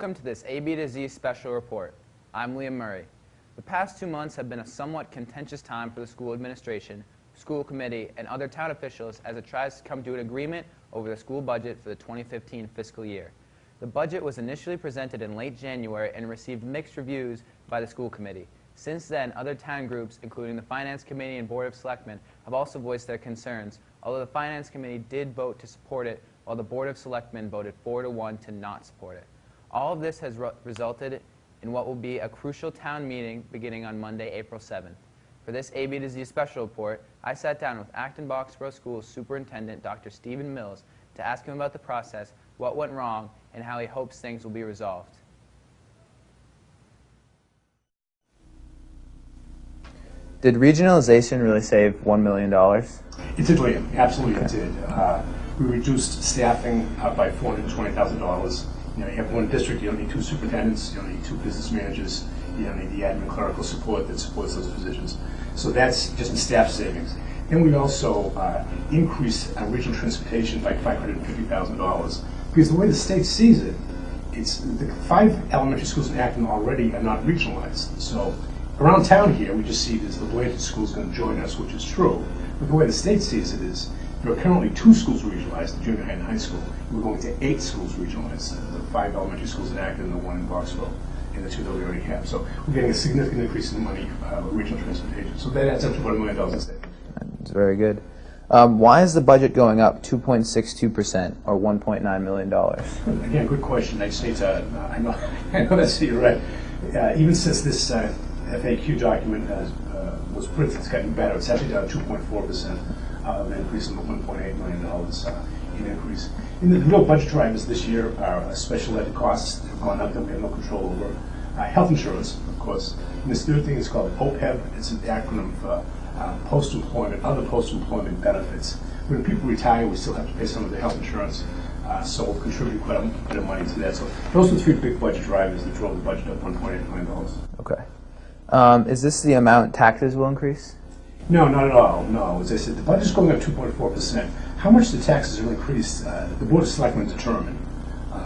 Welcome to this A, B to Z special report. I'm Liam Murray. The past 2 months have been a somewhat contentious time for the school administration, school committee, and other town officials as it tries to come to an agreement over the school budget for the 2015 fiscal year. The budget was initially presented in late January and received mixed reviews by the school committee. Since then, other town groups, including the Finance Committee and Board of Selectmen, have also voiced their concerns, although the Finance Committee did vote to support it, while the Board of Selectmen voted 4-1 to not support it. All of this has resulted in what will be a crucial town meeting beginning on Monday, April 7th. For this A, B to Z special report, I sat down with Acton-Boxborough Schools Superintendent Dr. Stephen Mills to ask him about the process, what went wrong, and how he hopes things will be resolved. Did regionalization really save $1 million? It did, Liam. Absolutely it did. We reduced staffing by $420,000. You have one district, you don't need two superintendents, you don't need two business managers, you don't need the admin clerical support that supports those positions. So that's just in staff savings. And we also increased regional transportation by $550,000. Because the way the state sees it, it's the 5 elementary schools in Acton already are not regionalized. So around town here, we just see this, the Blanchard School is going to join us, which is true. But the way the state sees it is, there are currently 2 schools regionalized, the junior high and high school. We're going to 8 schools regionalized, the 5 elementary schools in Acton, the 1 in Boxborough, and the 2 that we already have. So we're getting a significant increase in money with regional transportation. So that adds up to about $1 million in savings. That's very good. Why is the budget going up 2.62% or $1.9 million? Again, good question. I just need to, I know that's you're right. Even since this FAQ document was printed, it's gotten better. It's actually down 2.4%. An increase of $1.8 million in increase. And the real budget drivers this year are special ed costs that have gone up that we have no control over. Health insurance, of course. And this third thing is called OPEB. It's an acronym for post-employment, other post-employment benefits. When people retire, we still have to pay some of the health insurance, so we'll contribute quite a bit of money to that. So those are the 3 big budget drivers that drove the budget up $1.8 million. Okay. Is this the amount taxes will increase? No, not at all. No, as I said, the budget's going up 2.4%. How much the taxes are increased, the Board of Selectmen determine.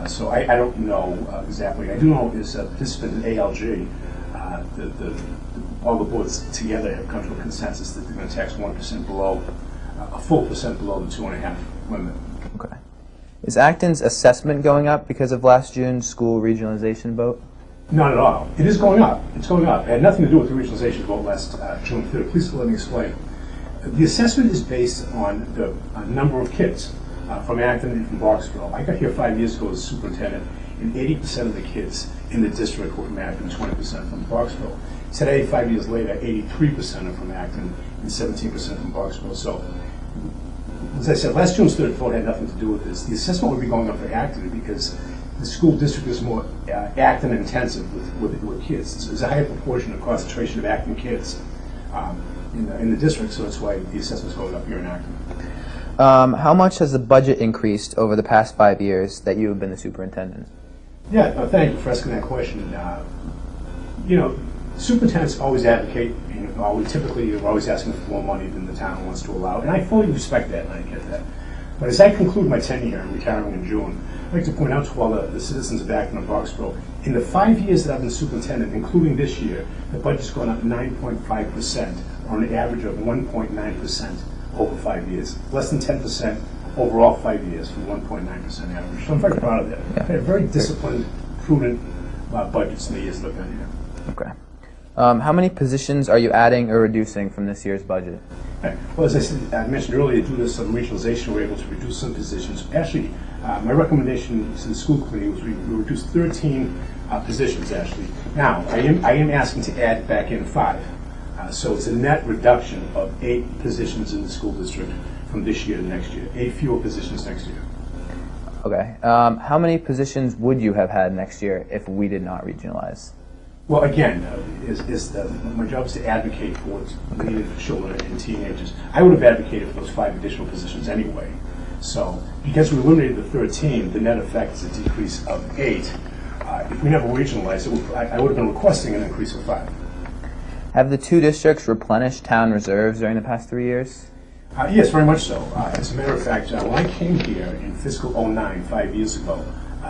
So I don't know exactly. I do know as a participant in ALG, all the boards together have come to a consensus that they're going to tax 1% below, a full percent below the 2.5 limit. Okay. Is Acton's assessment going up because of last June's school regionalization vote? Not at all. It is going up. It's going up. It had nothing to do with the regionalization vote last June 3rd. Please let me explain. The assessment is based on the number of kids from Acton and from Boxborough. I got here 5 years ago as superintendent, and 80% of the kids in the district were from Acton, 20% from Boxborough. Today, 5 years later, 83% are from Acton and 17% from Boxborough. So, as I said, last June's 3rd vote had nothing to do with this. The assessment would be going up for Acton because the school district is more Acton intensive with kids. There's a higher proportion of concentration of Acton kids in the district, so that's why the assessment's going up here in Acton. How much has the budget increased over the past 5 years that you have been the superintendent? Yeah, thank you for asking that question. Superintendents always advocate, typically are always asking for more money than the town wants to allow, and I fully respect that and I get that. But as I conclude my tenure and retiring in June, I'd like to point out to all the citizens of Acton and Boxborough, in the 5 years that I've been superintendent, including this year, the budget's gone up 9.5%, or an average of 1.9% over 5 years. Less than 10% overall 5 years for 1.9% average. So I'm very proud of that. Yeah. I have very disciplined, prudent budgets in the years that I've been here. Okay. How many positions are you adding or reducing from this year's budget? Right. Well, as I said, I mentioned earlier, due to some regionalization, we're able to reduce some positions. Actually, my recommendation to the school committee was we reduced 13 positions, actually. Now, I am asking to add back in 5. So it's a net reduction of 8 positions in the school district from this year to next year. 8 fewer positions next year. Okay. How many positions would you have had next year if we did not regionalize? Well, again, my job is to advocate for what's needed for children and teenagers. I would have advocated for those 5 additional positions anyway. So, because we eliminated the 13, the net effect is a decrease of 8. If we never regionalized it, I would have been requesting an increase of 5. Have the 2 districts replenished town reserves during the past 3 years? Yes, very much so. As a matter of fact, when I came here in fiscal '09, 5 years ago,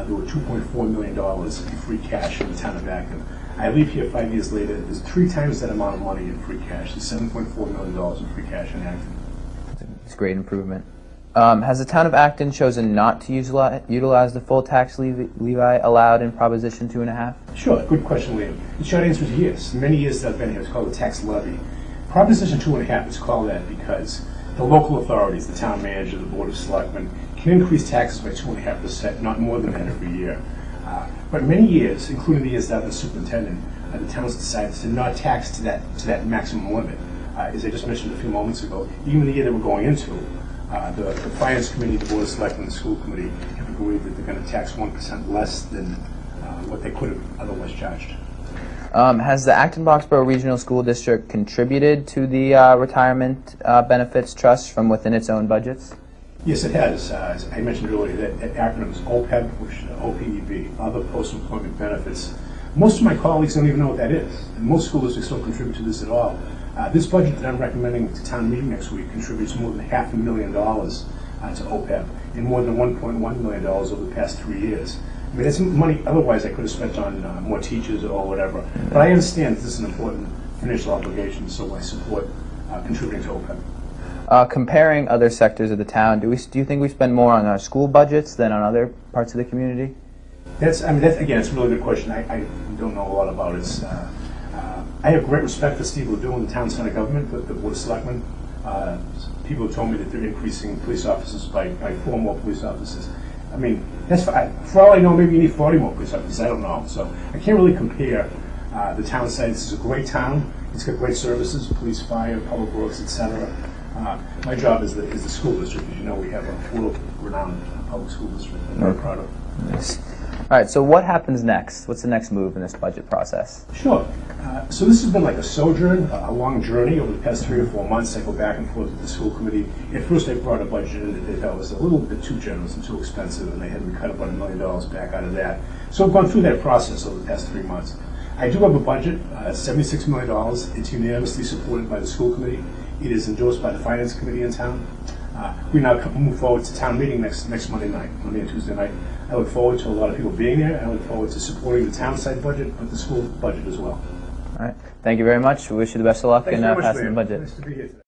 there were $2.4 million in free cash in the town of Acton. I leave here 5 years later, there's 3 times that amount of money in free cash. There's $7.4 million in free cash in Acton. It's a great improvement. Has the town of Acton chosen not to utilize the full tax levy allowed in Proposition 2.5? Sure, good question, Liam. The short answer is yes. Many years that I've been here, it's called the tax levy. Proposition 2.5 is called that because the local authorities, the town manager, the board of selectmen, can increase taxes by 2.5%, not more than that every year. But many years, including the years that I've been superintendent, the towns decided to not tax to that maximum limit. As I just mentioned a few moments ago, even the year that we're going into, the finance committee, the board of selectmen, the school committee have agreed that they're going to tax 1% less than what they could have otherwise charged. Has the Acton-Boxborough Regional School District contributed to the retirement benefits trust from within its own budgets? Yes, it has. As I mentioned earlier, that acronym is OPEB, which OPEB, Other Post-Employment Benefits. Most of my colleagues don't even know what that is, and most school districts don't contribute to this at all. This budget that I'm recommending to town meeting next week contributes more than $500,000 to OPEB, and more than $1.1 million over the past 3 years. I mean, that's money otherwise I could have spent on more teachers or whatever. But I understand this is an important financial obligation, so I support contributing to OPEB. Comparing other sectors of the town, do you think we spend more on our school budgets than on other parts of the community? Again, it's a really good question. I don't know a lot about it. I have great respect for Steve Ledoux and the town center government, the board of selectmen. People have told me that they're increasing police officers by 4 more police officers. I mean, that's for all I know, maybe you need 40 more police officers. I don't know. So I can't really compare the town side. This is a great town. It's got great services, police, fire, public works, etc. My job is the school district. As you know, we have a world-renowned public school district. I'm very proud of. Yes. All right, so what happens next? What's the next move in this budget process? Sure. So this has been like a sojourn, a long journey over the past 3 or 4 months. I go back and forth with the school committee. At first, I brought a budget in that they thought was a little bit too generous and too expensive, and they had me cut about $1 million back out of that. So I've gone through that process over the past 3 months. I do have a budget, $76 million. It's unanimously supported by the school committee. It is endorsed by the finance committee in town. We now move forward to town meeting next Monday and Tuesday night. I look forward to a lot of people being there. I look forward to supporting the town side budget, but the school budget as well. All right. Thank you very much. We wish you the best of luck in passing the budget. Nice to be here today.